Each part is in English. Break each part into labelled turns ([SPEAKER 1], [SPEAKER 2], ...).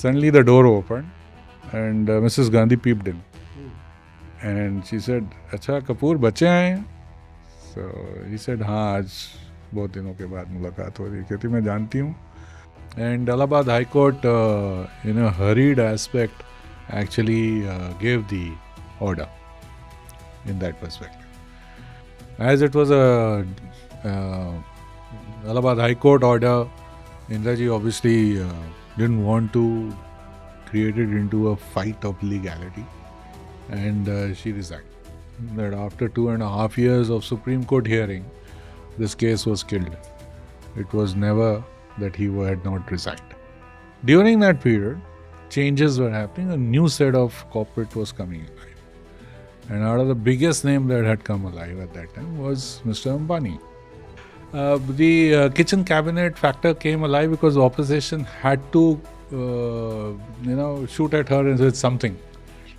[SPEAKER 1] Suddenly the door opened and Mrs. Gandhi peeped in. And she said, "अच्छा कपूर बच्चे आए हैं?" So he said, "हाँ आज बहुत दिनों के बाद मुलाकात हो रही है." कहती मैं जानती हूँ. And Allahabad High Court, in a hurried aspect, actually gave the order in that perspective. As it was a Allahabad High Court order, Indraji obviously didn't want to create it into a fight of legality, and she resigned. That after 2.5 years of Supreme Court hearing, this case was killed. It was never that he had not resigned. During that period, changes were happening. A new set of corporate was coming alive. And out of the biggest name that had come alive at that time was Mr. Ambani. The kitchen cabinet factor came alive because the opposition had to, shoot at her with something.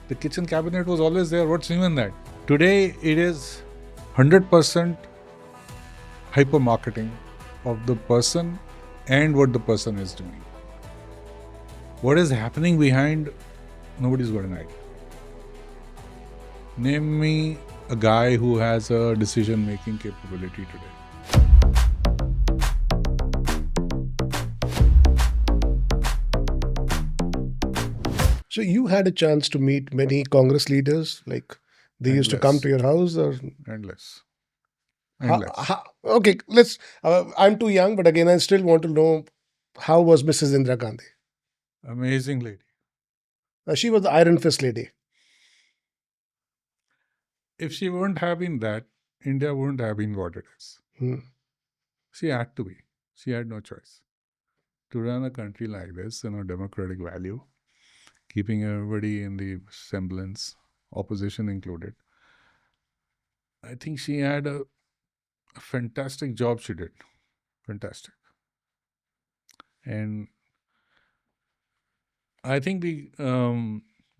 [SPEAKER 1] The kitchen cabinet was always there. What's new in that? Today, it is 100% hyper marketing of the person and what the person is doing. What is happening behind, nobody's got an idea. Name me a guy who has a decision-making capability today.
[SPEAKER 2] So you had a chance to meet many Congress leaders, like they used to come to your house, or
[SPEAKER 1] Endless.
[SPEAKER 2] okay, let's. I'm too young, but again, I still want to know how was Mrs. Indira Gandhi?
[SPEAKER 1] Amazing lady.
[SPEAKER 2] She was the Iron Fist lady.
[SPEAKER 1] If she wouldn't have been that, India wouldn't have been what it is. She had to be. She had no choice. To run a country like this, democratic value, keeping everybody in the semblance, opposition included, I think she had a fantastic job she did. Fantastic. And I think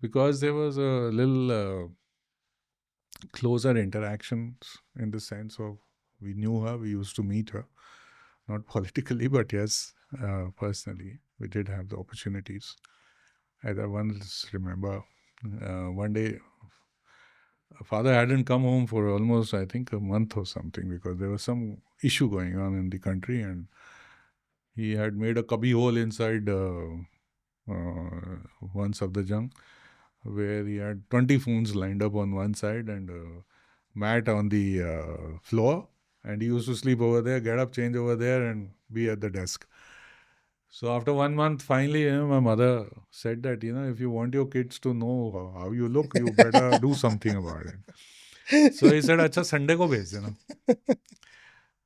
[SPEAKER 1] because there was a little closer interactions in the sense of we knew her, we used to meet her, not politically, but yes, personally, we did have the opportunities. As I once remember, one day, father hadn't come home for almost, I think, a month or something because there was some issue going on in the country, and he had made a cubby hole inside one Safdarjung where he had 20 phones lined up on one side and a mat on the floor, and he used to sleep over there, get up, change over there, and be at the desk. So after 1 month, finally, my mother said that, if you want your kids to know how you look, you better do something about it. So he said, "Acha, Sunday ko bhej dena."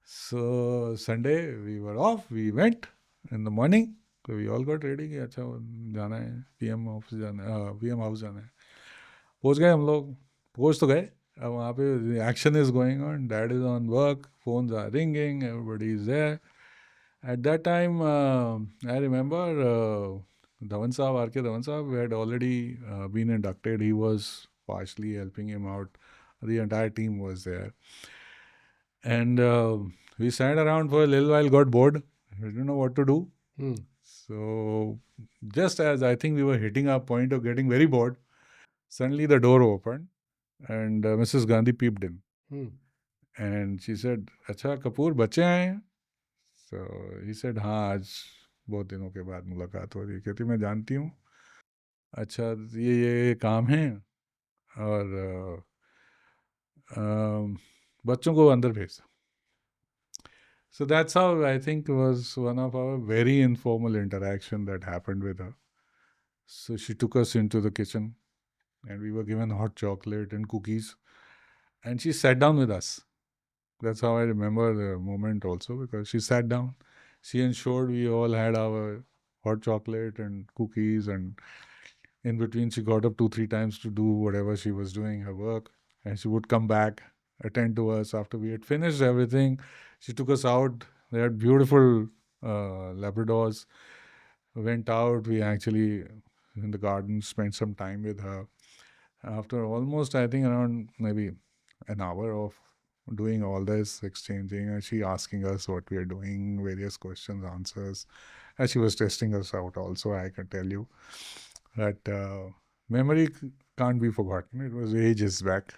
[SPEAKER 1] So Sunday, we were off. We went in the morning. So we all got ready कि अच्छा जाना है PM office जाना है PM house जाना है. पहुँच गए हम लोग. पहुँच तो गए. अब वहाँ पे action is going on. Dad is on work. Phones are ringing. Everybody is there. At that time, I remember Dhawan Saab, R.K. Dhawan Saab had already been inducted. He was partially helping him out. The entire team was there. And we sat around for a little while, got bored. We didn't know what to do. So just as I think we were hitting our point of getting very bored, suddenly the door opened and Mrs. Gandhi peeped in. And she said, "अच्छा कपूर बच्चे आए हैं?" So he said, "हाँ आज बहुत दिनों के बाद मुलाकात हो रही है." कहती मैं जानती हूँ. अच्छा ये काम है और बच्चों को अंदर भेज. So that's how I think was one of our very informal interaction that happened with her. So she took us into the kitchen and we were given hot chocolate and cookies and she sat down with us. That's how I remember the moment also, because she sat down. She ensured we all had our hot chocolate and cookies, and in between she got up 2-3 times to do whatever she was doing, her work, and she would come back, attend to us after we had finished everything. She took us out. They had beautiful Labradors. We went out. We actually, in the garden, spent some time with her. After almost, I think, around maybe an hour of doing all this, exchanging, and she asking us what we are doing, various questions, answers. as she was testing us out also, I can tell you that memory can't be forgotten. It was ages back,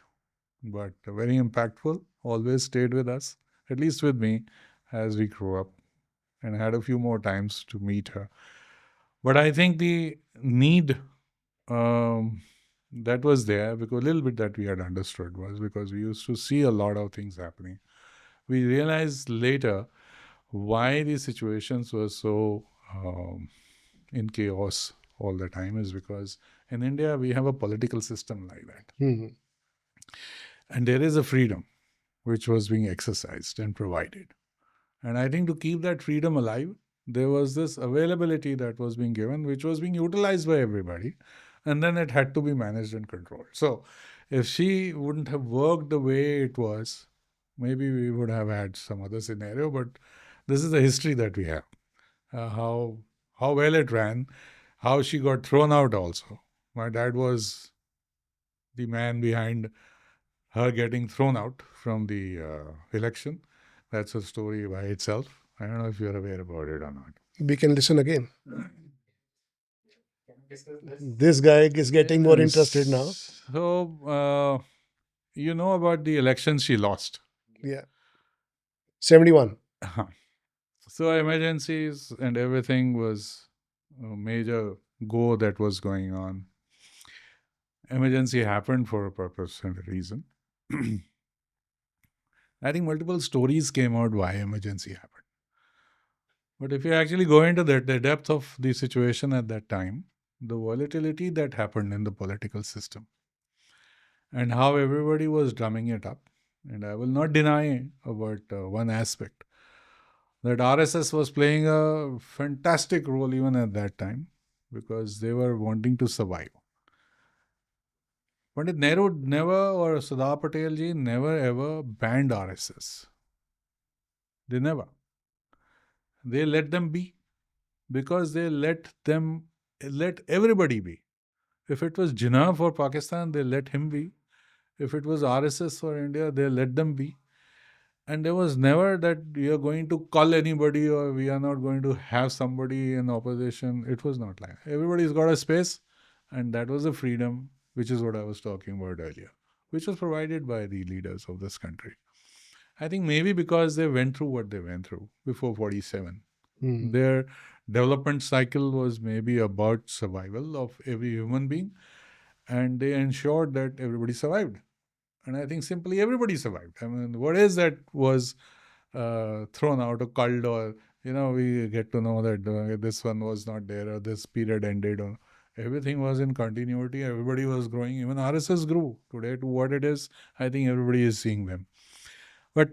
[SPEAKER 1] but very impactful, always stayed with us, at least with me, as we grew up, and had a few more times to meet her. But I think the need um, that was there, because a little bit that we had understood was because we used to see a lot of things happening. We realized later why these situations were so in chaos all the time is because in India we have a political system like that.
[SPEAKER 2] Mhm.
[SPEAKER 1] And there is a freedom which was being exercised and provided. And I think to keep that freedom alive, there was this availability that was being given, which was being utilized by everybody. And then it had to be managed and controlled. So if she wouldn't have worked the way it was, maybe we would have had some other scenario. But this is the history that we have. How well it ran, how she got thrown out also. My dad was the man behind her getting thrown out from the election. That's a story by itself. I don't know if you're aware about it or not.
[SPEAKER 2] We can listen again. This guy is getting more interested now.
[SPEAKER 1] So, you know about the elections she lost.
[SPEAKER 2] Yeah. 71.
[SPEAKER 1] So, emergencies and everything was a major go that was going on. Emergency happened for a purpose and a reason. I think multiple stories came out why emergency happened. But if you actually go into the depth of the situation at that time, the volatility that happened in the political system, and how everybody was drumming it up. And I will not deny about one aspect that RSS was playing a fantastic role even at that time because they were wanting to survive. Pandit Nehru never, or Sardar Patel ji never ever banned RSS. They never. They let them be because they let everybody be. If it was Jinnah for Pakistan, they let him be. If it was RSS for India, they let them be. And there was never that we are going to call anybody or we are not going to have somebody in opposition. It was not like that. Everybody's got a space, and that was the freedom, which is what I was talking about earlier, which was provided by the leaders of this country. I think maybe because they went through what they went through before 47. Their development cycle was maybe about survival of every human being, and they ensured that everybody survived. And I think simply everybody survived. I mean, what is that was thrown out or culled, or we get to know that this one was not there or this period ended, or everything was in continuity. Everybody was growing. Even RSS grew today to what it is. I think everybody is seeing them. But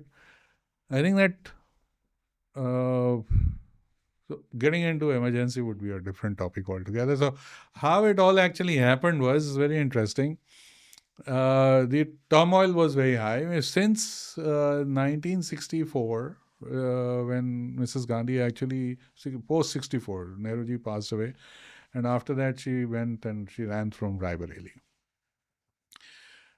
[SPEAKER 1] I think that so getting into emergency would be a different topic altogether. So how it all actually happened was very interesting. The turmoil was very high since 1964, when Mrs. Gandhi actually, post 64, Nehruji passed away, and after that she went and she ran from Raebareli.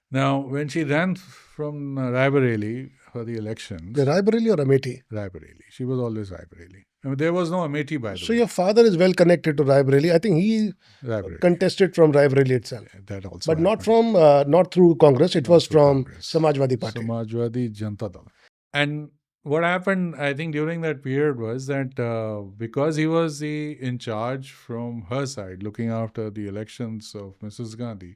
[SPEAKER 1] Now, when she ran from Raebareli for the elections,
[SPEAKER 2] The Raebareli or Amethi?
[SPEAKER 1] Raebareli, she was always Raebareli. I mean, there was no Amethi, by the
[SPEAKER 2] So
[SPEAKER 1] way.
[SPEAKER 2] your father is well connected to Raebareli. I think he
[SPEAKER 1] Raebareli.
[SPEAKER 2] contested from Raebareli itself.
[SPEAKER 1] That also,
[SPEAKER 2] But not
[SPEAKER 1] happened.
[SPEAKER 2] from not through Congress. It
[SPEAKER 1] Not
[SPEAKER 2] was
[SPEAKER 1] through
[SPEAKER 2] from
[SPEAKER 1] Congress.
[SPEAKER 2] Samajwadi Party.
[SPEAKER 1] Samajwadi Janata Dal. And what happened, I think, during that period was that because he was in charge from her side, looking after the elections of Mrs. Gandhi,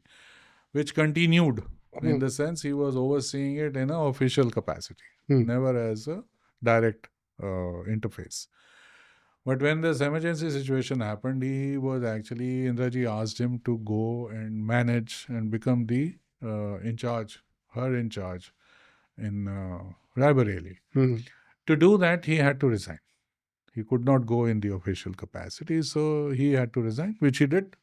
[SPEAKER 1] which continued in the sense he was overseeing it in an official capacity, never as a direct interface. But when this emergency situation happened, he was actually, Indraji asked him to go and manage and become the in charge, her in charge in Raebareli. To do that, he had to resign. He could not go in the official capacity, so he had to resign, which he did.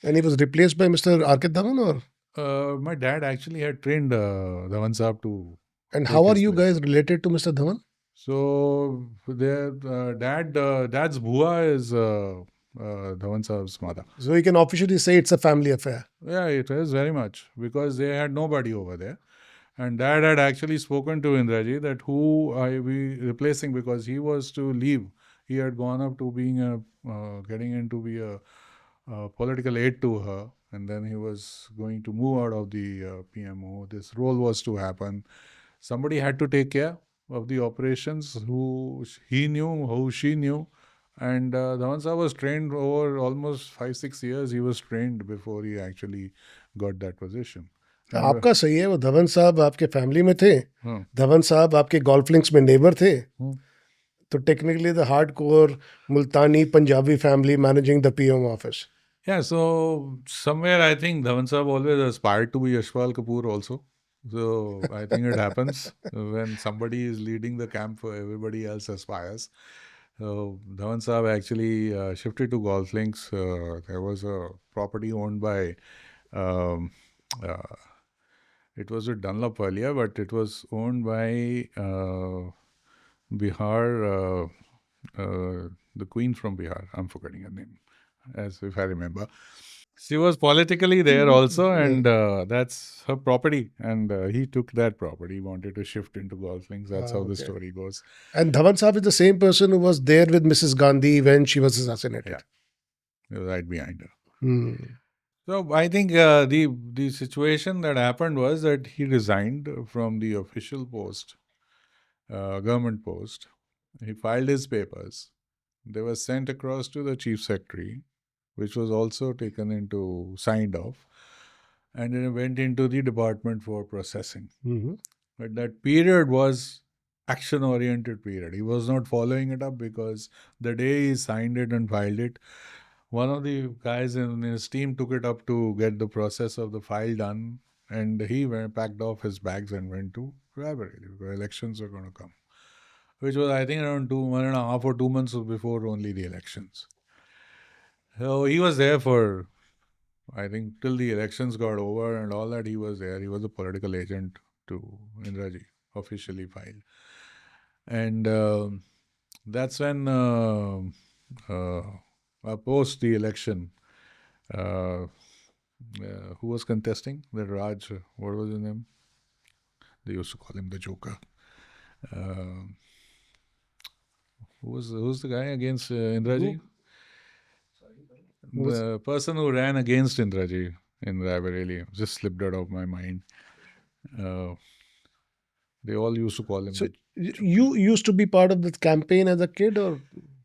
[SPEAKER 2] And he was replaced by Mr. R.K. Dhawan, or?
[SPEAKER 1] My dad actually had trained Dhawan Saab to.
[SPEAKER 2] And
[SPEAKER 1] take
[SPEAKER 2] how are
[SPEAKER 1] his
[SPEAKER 2] you
[SPEAKER 1] place.
[SPEAKER 2] guys related to Mr. Dhawan?
[SPEAKER 1] So their dad's bhua is Dhawan Saab's mother.
[SPEAKER 2] So you can officially say it's a family affair.
[SPEAKER 1] Yeah, it is very much, because they had nobody over there. And dad had actually spoken to Indraji that who I be replacing, because he was to leave. he had gone up to being getting into be a political aide to her, and then he was going to move out of the PMO. This role was to happen. Somebody had to take care of the operations who he knew, who she knew. And Dhawan Saab was trained over almost 5-6 years. He was trained before he actually got that position. And
[SPEAKER 2] आपका सही है, वो धवन साहब आपके family में थे,
[SPEAKER 1] हाँ,
[SPEAKER 2] धवन साहब आपके गोल्फ लिंक्स में नेबर थे,
[SPEAKER 1] हाँ.
[SPEAKER 2] तो technically the hard core Multani Punjabi family managing the PM office.
[SPEAKER 1] Yeah, so somewhere I think Dhawan Saab always aspired to be Yashpal Kapoor also. So I think it happens when somebody is leading the camp, everybody else aspires. So Dhawan Saab actually shifted to golf links. There was a property owned by, um, uh, it was a Dunlop earlier, but it was owned by Bihar, the queen from Bihar. I'm forgetting her name, as if I remember. She was politically there also, and that's her property. And he took that property, wanted to shift into golf links. That's how the
[SPEAKER 2] Okay.
[SPEAKER 1] story goes.
[SPEAKER 2] And Dhawan Saab is the same person who was there with Mrs. Gandhi when she was assassinated.
[SPEAKER 1] Yeah. He was right behind her.
[SPEAKER 2] Hmm.
[SPEAKER 1] So I think the situation that happened was that he resigned from the official post, government post. He filed his papers. They were sent across to the chief secretary, which was also taken into signed off, and then it went into the department for processing.
[SPEAKER 2] Mhm.
[SPEAKER 1] But that period was action oriented period. He was not following it up because the day he signed it and filed it, one of the guys in his team took it up to get the process of the file done, and he packed off his bags and went to Raebareli because elections were going to come, which was I think around 1.5 or 2 months before only the elections. So he was there for I think till the elections got over and all that. He was there. He was a political agent to Indraji, officially filed, and that's when post the election. Uh, who was contesting? The Raj, what was his name? They used to call him the Joker. Uh, who's the guy against Indraji?
[SPEAKER 2] Was-
[SPEAKER 1] The person who ran against Indraji in Raebareli just slipped out of my mind. Uh, they all used to call him
[SPEAKER 2] So
[SPEAKER 1] the
[SPEAKER 2] you used to be part of this campaign as a kid, or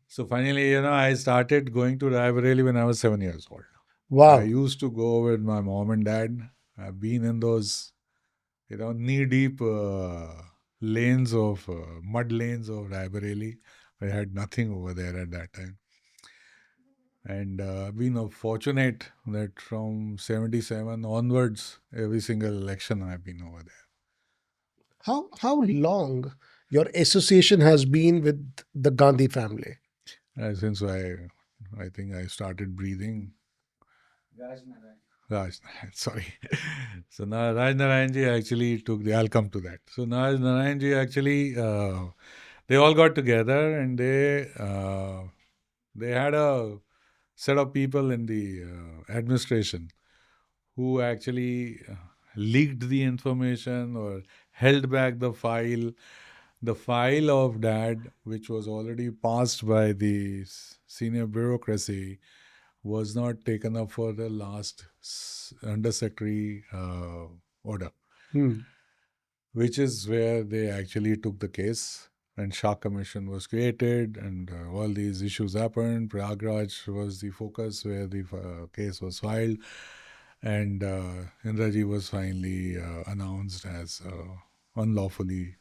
[SPEAKER 1] So finally, I started going to Raebareli when I was 7 years old. I
[SPEAKER 2] wow?
[SPEAKER 1] used to go with my mom and dad. I've been in those, knee deep lanes of mud lanes of Raebareli. I had nothing over there at that time. And I've been fortunate that from 77 onwards, every single election I've been over there.
[SPEAKER 2] How long your association has been with the Gandhi family?
[SPEAKER 1] Since I think I started breathing. Raj Narayan, sorry. So now Raj Narayan ji actually took I'll come to that. So Raj Narayan ji actually, they all got together and they had a set of people in the administration who actually leaked the information or held back the file of dad, which was already passed by the senior bureaucracy, was not taken up for the last undersecretary order,
[SPEAKER 2] Hmm.
[SPEAKER 1] which is where they actually took the case. And Shah Commission was created, and all these issues happened. Prayagraj was the focus where the case was filed, and Indraji was finally announced as unlawfully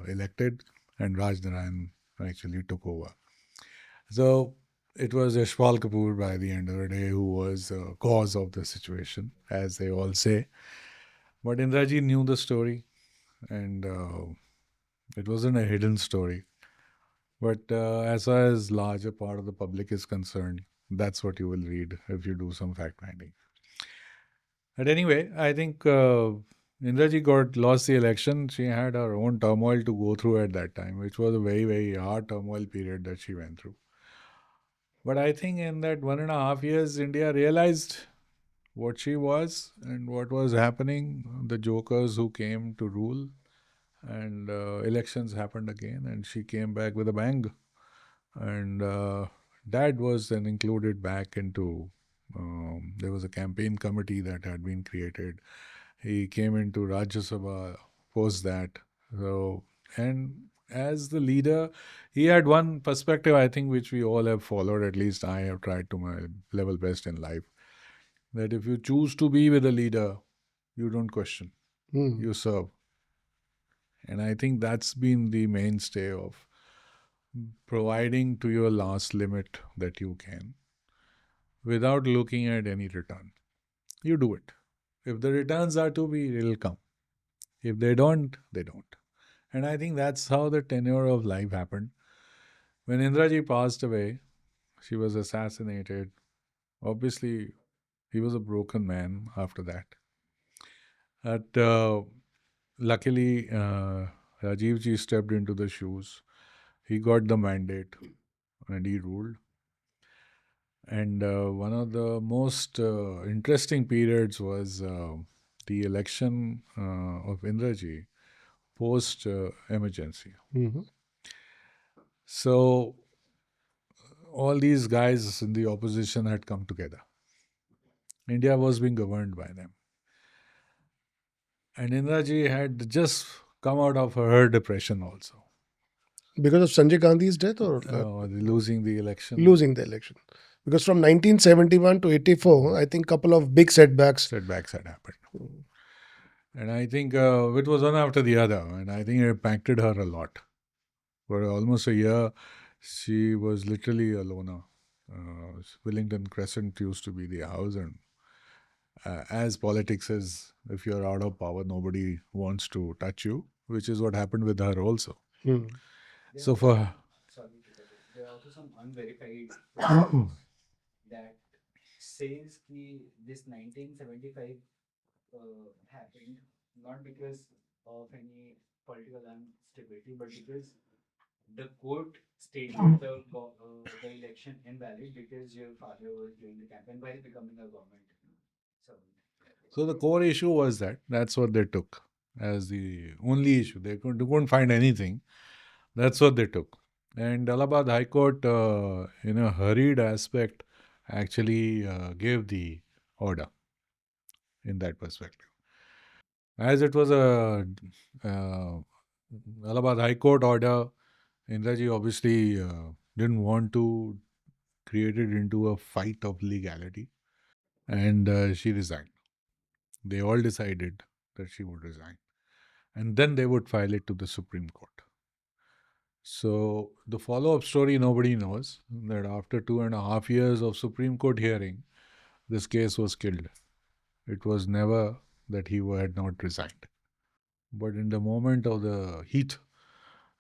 [SPEAKER 1] elected, and Raj Narayan actually took over. So it was Yashpal Kapoor by the end of the day who was the cause of the situation, as they all say. But Indraji knew the story, and it wasn't a hidden story. But as far as larger part of the public is concerned, that's what you will read if you do some fact finding. But anyway, I think Indraji got lost the election. She had her own turmoil to go through at that time, which was a very, very hard turmoil period that she went through. But I think in that 1.5 years, India realized what she was and what was happening, the jokers who came to rule, and elections happened again, and she came back with a bang. And that was then included back into. There was a campaign committee that had been created. He came into Rajya Sabha post that. So, and as the leader, he had one perspective, I think, which we all have followed. At least I have tried to my level best in life. That if you choose to be with a leader, you don't question,
[SPEAKER 2] Hmm.
[SPEAKER 1] you serve. And I think that's been the mainstay of providing to your last limit that you can without looking at any return. You do it. If the returns are to be, it'll come. If they don't, they don't. And I think that's how the tenure of life happened. When Indraji passed away, she was assassinated. Obviously, he was a broken man after that. But luckily, Rajiv ji stepped into the shoes. He got the mandate and he ruled. And one of the most interesting periods was the election of Indraji post emergency.
[SPEAKER 2] Hmm.
[SPEAKER 1] So all these guys in the opposition had come together. India was being governed by them. And Indraji had just come out of her depression also,
[SPEAKER 2] Because of Sanjay Gandhi's death or
[SPEAKER 1] losing the election.
[SPEAKER 2] losing the election. Because from 1971 to 84, I think couple of big setbacks.
[SPEAKER 1] Setbacks had happened. And I think it was one after the other. And I think it impacted her a lot. For almost a year, she was literally a loner. Wellington Crescent used to be the house, and as politics is, if you're out of power, nobody wants to touch you, which is what happened with her also.
[SPEAKER 2] Hmm.
[SPEAKER 1] So for her, so the core issue was that that's what they took as the only issue. They couldn't find anything. That's what they took. And Allahabad High Court, in a hurried aspect, actually gave the order in that perspective. As it was a uh, Allahabad High Court order, Indraji obviously didn't want to create it into a fight of legality, and she resigned. They all decided that she would resign, and then they would file it to the Supreme Court. So the follow-up story nobody knows that after 2.5 years of Supreme Court hearing, this case was killed. It was never that he had not resigned. But in the moment of the heat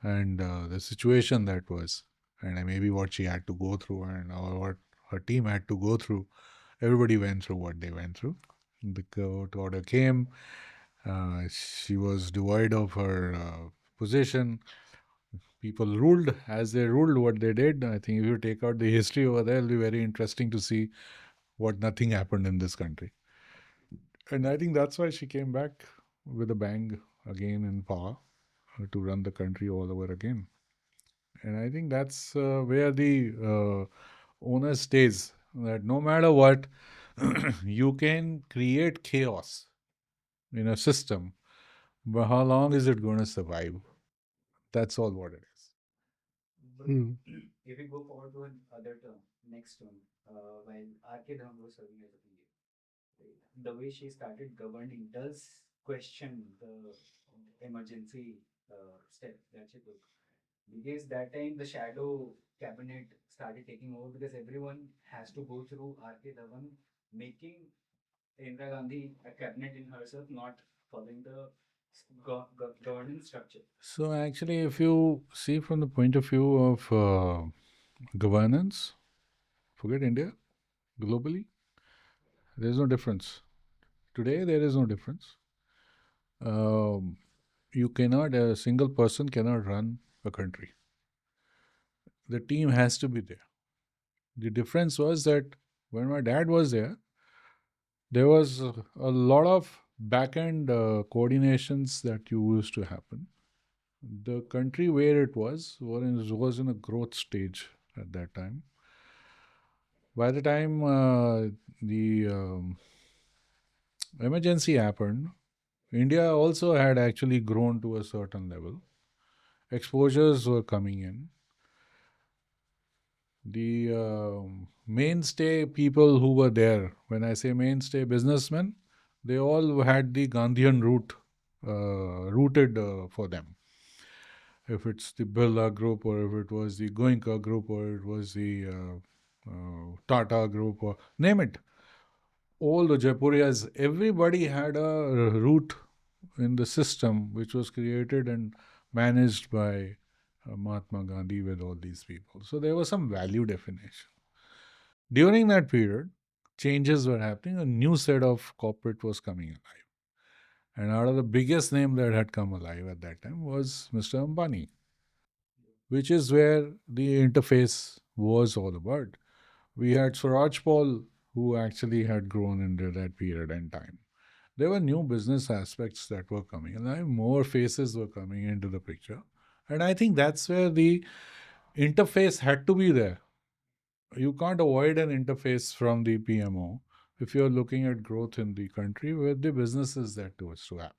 [SPEAKER 1] and the situation that was, and maybe what she had to go through, and or what her team had to go through, everybody went through what they went through. The court order came. She was devoid of her position. People ruled as they ruled what they did. I think if you take out the history over there, it'll be very interesting to see what nothing happened in this country. And I think that's why she came back with a bang again in power to run the country all over again. And I think that's where the owner stays. That no matter what, you can create chaos in a system, but how long is it going to survive? That's all what it is.
[SPEAKER 2] Hmm.
[SPEAKER 1] So, actually, if you see from the point of view of governance, forget India, globally, there is no difference. Today, there is no difference. Um, you cannot, a single person cannot run a country. The team has to be there. The difference was that when my dad was there was a lot of back end coordinations that used to happen. The country where it was in a growth stage. at that time. By the time the emergency happened, India also had actually grown to a certain level. Exposures were coming in. The mainstay people who were there, when I say mainstay businessmen, they all had the Gandhian root rooted for them. If it's the Birla group, or if it was the Goenka group, or it was the Tata group, or name it, all the Jaipurias, everybody had a root in the system which was created and managed by Mahatma Gandhi with all these people. So there was some value definition. During that period, changes were happening. A new set of corporate was coming alive. And out of the biggest name that had come alive at that time was Mr. Ambani, which is where the interface was all about. We had Swaraj Paul, who actually had grown into that period and time. There were new business aspects that were coming, and more faces were coming into the picture. And I think that's where the interface had to be there. You can't avoid an interface from the PMO if you're looking at growth in the country with the businesses that was to happen.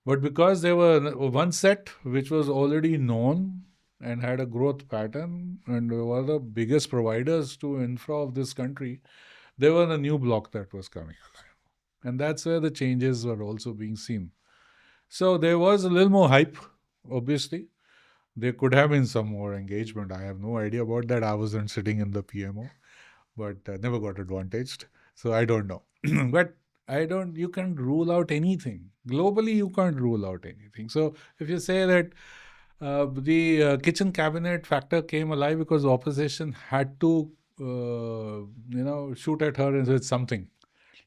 [SPEAKER 1] But because there were one set which was already known and had a growth pattern and were the biggest providers to infra of this country, there was a new block that was coming alive. And that's where the changes were also being seen. So there was a little more hype, obviously. There could have been some more engagement. I have no idea about that. I wasn't sitting in the PMO, but never got advantaged. So I don't know. But you can rule out anything. Globally, you can't rule out anything. So if you say that the kitchen cabinet factor came alive because the opposition had to, shoot at her with something.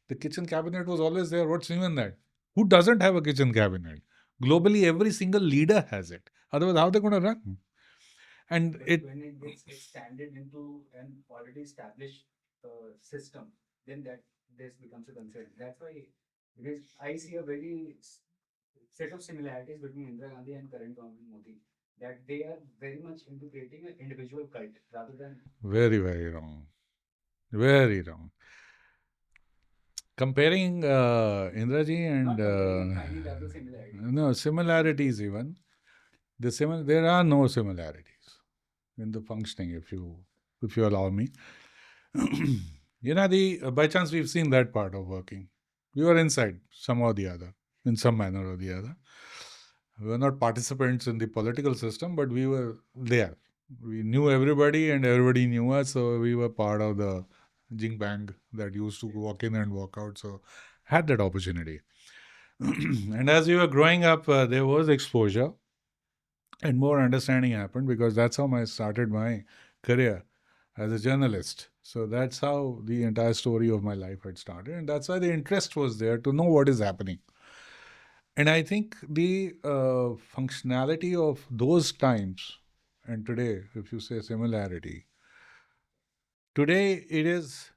[SPEAKER 1] The kitchen cabinet was always there. What's even that? Who doesn't have a kitchen cabinet? Globally, every single leader has it. Otherwise, how are they going to run? And but it when it gets expanded into an already established system, then that this becomes a concern. That's why, because I see a very set of similarities between Indira Gandhi and current government Modi, that they are very much into creating an individual cult rather than very, very wrong. Very wrong. Comparing Indraji and finding the other similarities. No similarities even. There are no similarities in the functioning. If you allow me, the by chance we've seen that part of working. We were inside some or the other, in some manner or the other. We were not participants in the political system, but we were there. We knew everybody, and everybody knew us, so we were part of the jing bang that used to walk in and walk out. So had that opportunity. And as we were growing up, there was exposure and more understanding happened because that's how I started my career as a journalist. So that's how the entire story of my life had started, and that's why the interest was there to know what is happening. And I think the functionality of those times and today, if you say similarity, today it is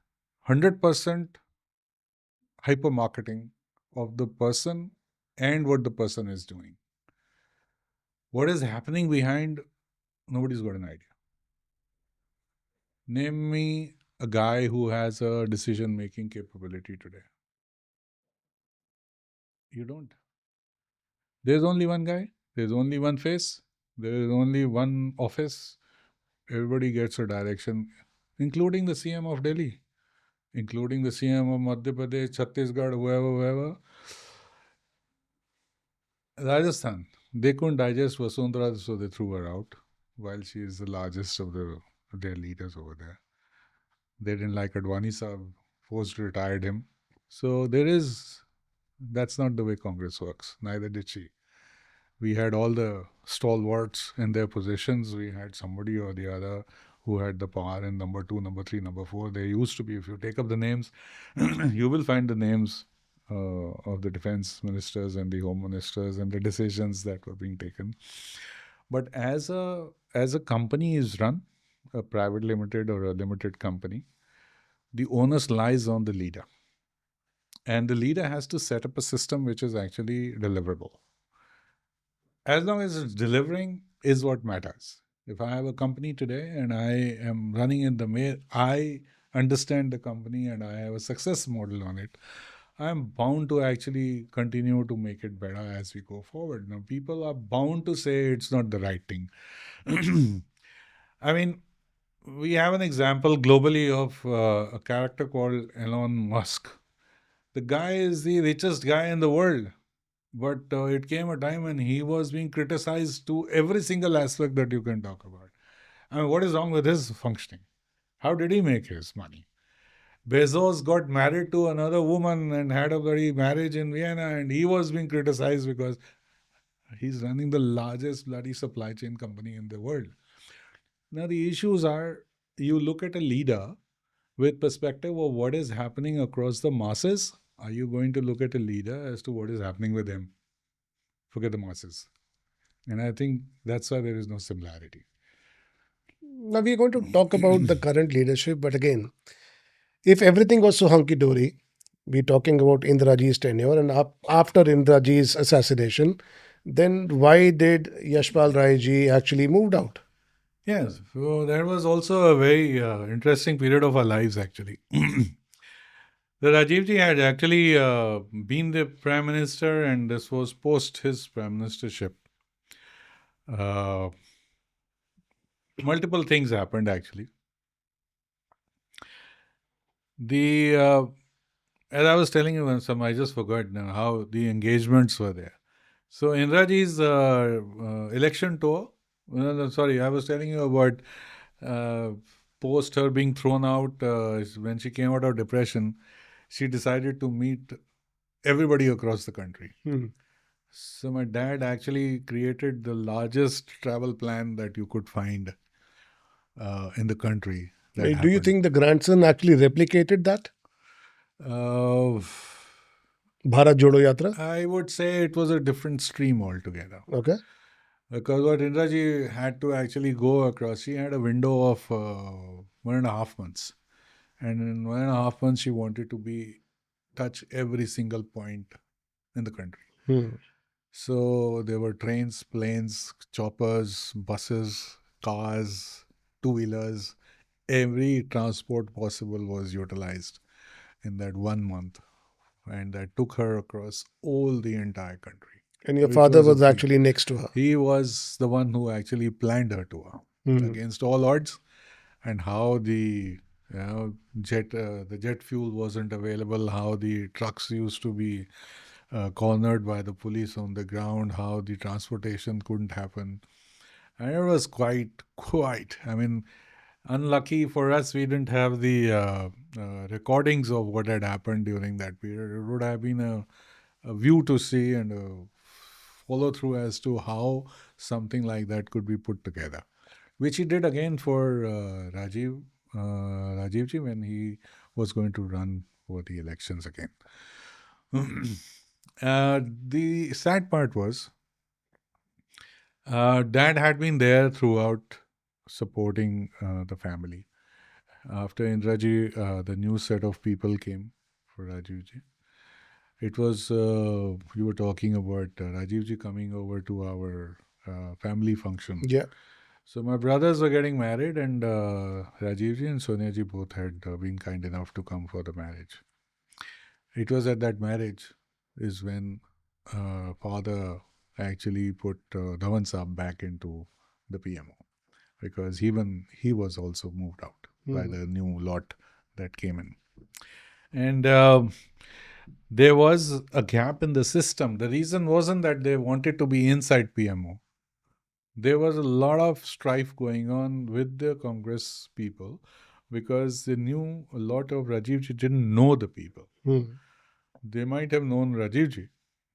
[SPEAKER 1] 100% hyper marketing of the person and what the person is doing. What is happening behind, nobody's got an idea. Name me a guy who has a decision making capability today. You don't. There's only one guy, there's only one face, there is only one office. Everybody gets a direction, including the CM of Delhi, including the CM of Madhya Pradesh, Chhattisgarh, whoever. Rajasthan, they couldn't digest Vasundhara, so they threw her out, while she is the largest of their leaders over there. They didn't like Advani Saab, forced retired him. So that's not the way Congress works. Neither did she. We had all the stalwarts in their positions. We had somebody or the other who had the power in number 2, number 3, number 4. There used to be, if you take up the names, you will find the names of the defense ministers and the home ministers and the decisions that were being taken. But as a company is run, a private limited or a limited company, the onus lies on the leader. And the leader has to set up a system which is actually deliverable. As long as it's delivering is what matters. If I have a company today and I am running in the mail, I understand the company and I have a success model on it. I'm bound to actually continue to make it better as we go forward. Now, people are bound to say it's not the right thing. I mean, we have an example globally of a character called Elon Musk. The guy is the richest guy in the world, but it came a time when he was being criticized to every single aspect that you can talk about. I mean, what is wrong with his functioning? How did he make his money? Bezos got married to another woman and had a bloody marriage in Vienna, and he was being criticized because he's running the largest bloody supply chain company in the world. Now, the issues are you look at a leader with perspective of what is happening across the masses. Are you going to look at a leader as to what is happening with him? Forget the masses. And I think that's why there is no similarity.
[SPEAKER 2] Now we're going to talk about the current leadership, but again, if everything was so hunky dory, we're talking about Indiraji's tenure, and after Indiraji's assassination, then why did Yashpal Rai ji actually moved out?
[SPEAKER 1] Yes, so that was also a very interesting period of our lives, actually. The Rajiv ji had actually been the prime minister, and this was post his prime ministership. Uh, Multiple things happened, actually. The as I was telling you, some I just forgot now how the engagements were there. So Indraji's election tour. No, sorry, I was telling you about uh, post her being thrown out when she came out of depression. She decided to meet everybody across the country.
[SPEAKER 2] Hmm.
[SPEAKER 1] So my dad actually created the largest travel plan that you could find in the country. That
[SPEAKER 2] Do you
[SPEAKER 1] happened.
[SPEAKER 2] think the grandson actually replicated that
[SPEAKER 1] Uh,
[SPEAKER 2] Bharat Jodo Yatra?
[SPEAKER 1] I would say it was a different stream altogether.
[SPEAKER 2] Okay.
[SPEAKER 1] Because what Indraji had to actually go across, she had a window of 1.5 months. And in 1.5 months, she wanted to be touch every single point in the country.
[SPEAKER 2] Hmm.
[SPEAKER 1] So there were trains, planes, choppers, buses, cars, two-wheelers. Every transport possible was utilized in that 1 month. And that took her across all the entire country,
[SPEAKER 2] And your
[SPEAKER 1] which
[SPEAKER 2] father
[SPEAKER 1] was a
[SPEAKER 2] was
[SPEAKER 1] feat.
[SPEAKER 2] actually next to her.
[SPEAKER 1] He was the one who actually planned her tour
[SPEAKER 2] Hmm.
[SPEAKER 1] against all odds, and how the jet fuel wasn't available, how the trucks used to be cornered by the police on the ground, how the transportation couldn't happen. And it was quite. I mean, unlucky for us, we didn't have the recordings of what had happened during that period. It would have been a view to see and a follow through as to how something like that could be put together, which he did again for Rajivji when he was going to run for the elections again. The sad part was dad had been there throughout supporting the family. After Indraji, the new set of people came for Rajivji. It was, you were talking about Rajivji coming over to our family function.
[SPEAKER 2] Yeah.
[SPEAKER 1] So my brothers were getting married, and Rajivji and Soniaji both had been kind enough to come for the marriage. It was at that marriage is when father actually put Dhawan Saab back into the PMO, because even he was also moved out by
[SPEAKER 2] Hmm.
[SPEAKER 1] the new lot that came in. And there was a gap in the system. The reason wasn't that they wanted to be inside PMO. There was a lot of strife going on with the Congress people because they knew a lot of Rajivji didn't know the people.
[SPEAKER 2] Hmm.
[SPEAKER 1] They might have known Rajivji,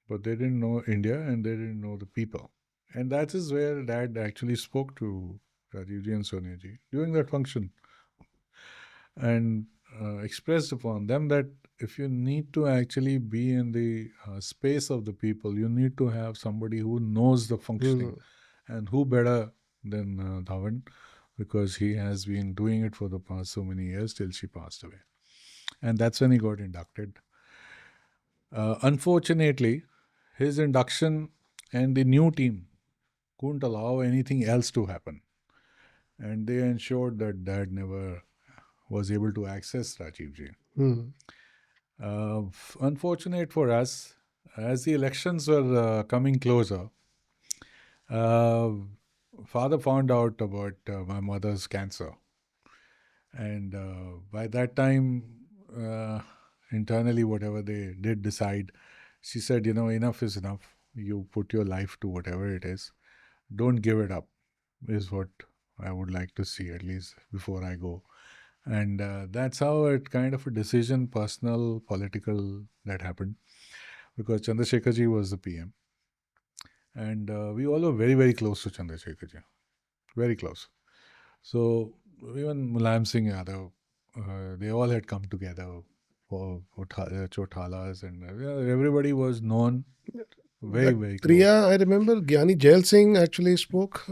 [SPEAKER 1] but they didn't know India and they didn't know the people. And that is where Dad actually spoke to Rajivji and Soniaji during that function and expressed upon them that if you need to actually be in the space of the people, you need to have somebody who knows the
[SPEAKER 2] Hmm.
[SPEAKER 1] functioning. And who better than Dhawan, because he has been doing it for the past so many years till she passed away. And that's when he got inducted. Unfortunately, his induction and the new team couldn't allow anything else to happen. and they ensured that dad never was able to access Rajiv ji.
[SPEAKER 2] Hmm.
[SPEAKER 1] Unfortunate for us, as the elections were coming closer, uh, father found out about my mother's cancer. And by that time, uh, internally, whatever they did decide, she said, enough is enough. You put your life to whatever it is. Don't give it up, is what I would like to see, at least before I go. And that's how it kind of a decision, personal, political, that happened. Because Chandrasekhar ji was the PM. And we all were very, very close to Chandrasekhar ji. Very close. So even Mulayam Singh Yadav, they all had come together for Chothalas, and everybody was known very,
[SPEAKER 2] That
[SPEAKER 1] very close.
[SPEAKER 2] Priya, I remember Gyani Jail Singh actually spoke.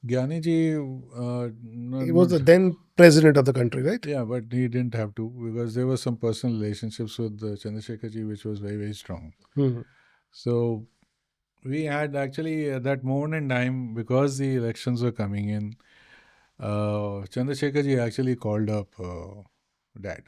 [SPEAKER 1] Gyani ji,
[SPEAKER 2] He was the then president of the country, right?
[SPEAKER 1] yeah, but he didn't have to, because there were some personal relationships with Chandrasekhar ji, which was very, very strong.
[SPEAKER 2] Hmm.
[SPEAKER 1] So we had actually at that moment in time, because the elections were coming in, Chandrasekhar ji actually called up dad,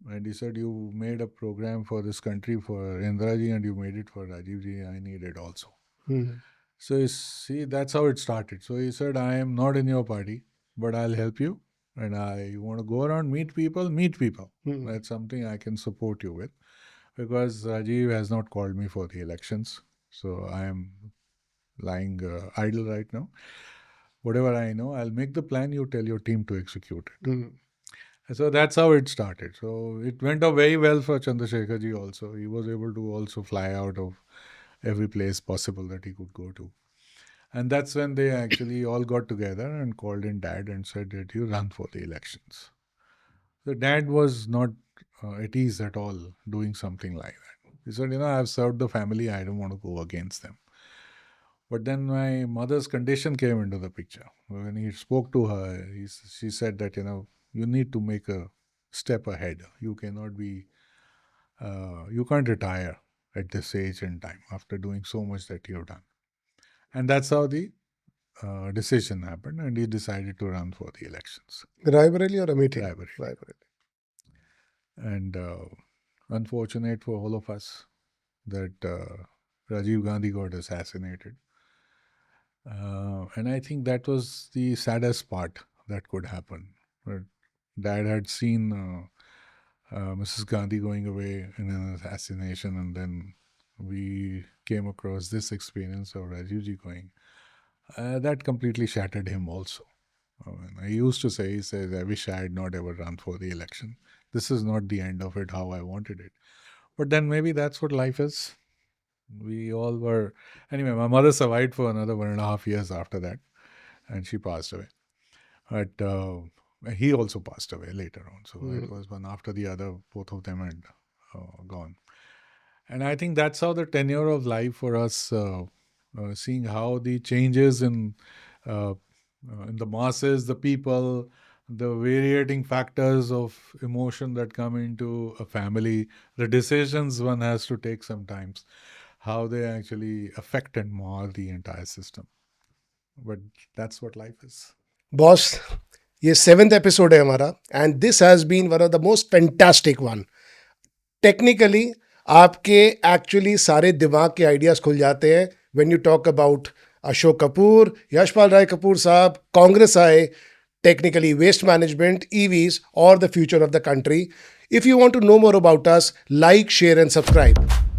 [SPEAKER 1] and he said, "You made a program for this country for Indra ji, and you made it for Rajiv ji. I need it also."
[SPEAKER 2] Hmm.
[SPEAKER 1] So you see, that's how it started. So he said, "I am not in your party, but I'll help you. And you want to go around, meet people, meet people.
[SPEAKER 2] Hmm.
[SPEAKER 1] That's something I can support you with, because Rajiv has not called me for the elections. So I am lying idle right now. Whatever I know, I'll make the plan. You tell your team to execute it."
[SPEAKER 2] Hmm.
[SPEAKER 1] So that's how it started. So it went out very well for Chandrasekhar ji also. He was able to also fly out of every place possible that he could go to. And that's when they actually all got together and called in dad and said that you run for the elections. The dad was not at ease at all doing something like that. He said, I've served the family. I don't want to go against them. But then my mother's condition came into the picture. When he spoke to her, she said that, you need to make a step ahead. You cannot be, you can't retire at this age and time after doing so much that you've done. And that's how the decision happened, and he decided to run for the elections.
[SPEAKER 2] Raebareli or Amethi?
[SPEAKER 1] Raebareli. And unfortunate for all of us that Rajiv Gandhi got assassinated. And I think that was the saddest part that could happen. But Dad had seen Mrs. Gandhi going away in an assassination, and then we came across this experience of Rajivji going. That completely shattered him also. He used to say, he says, I wish I had not ever run for the election. This is not the end of it how I wanted it. But then maybe that's what life is. We all were. Anyway, my mother survived for another 1.5 years after that, and she passed away. But he also passed away later on. So it was one after the other, both of them had gone. And I think that's how the tenure of life for us, seeing how the changes in the masses, the people, the varying factors of emotion that come into a family, the decisions one has to take sometimes, how they actually affect and mar the entire system. But that's what life is.
[SPEAKER 2] Boss, ये 7th episode है हमारा, and this has been one of the most fantastic one. Technically, आपके actually सारे दिमाग के ideas खुल जाते हैं when you talk about Ashhok Kapoor, Yashpal Rai Kapoor साहब, Congress आए, technically waste management, EVs, or the future of the country. If you want to know more about us, like, share, and subscribe.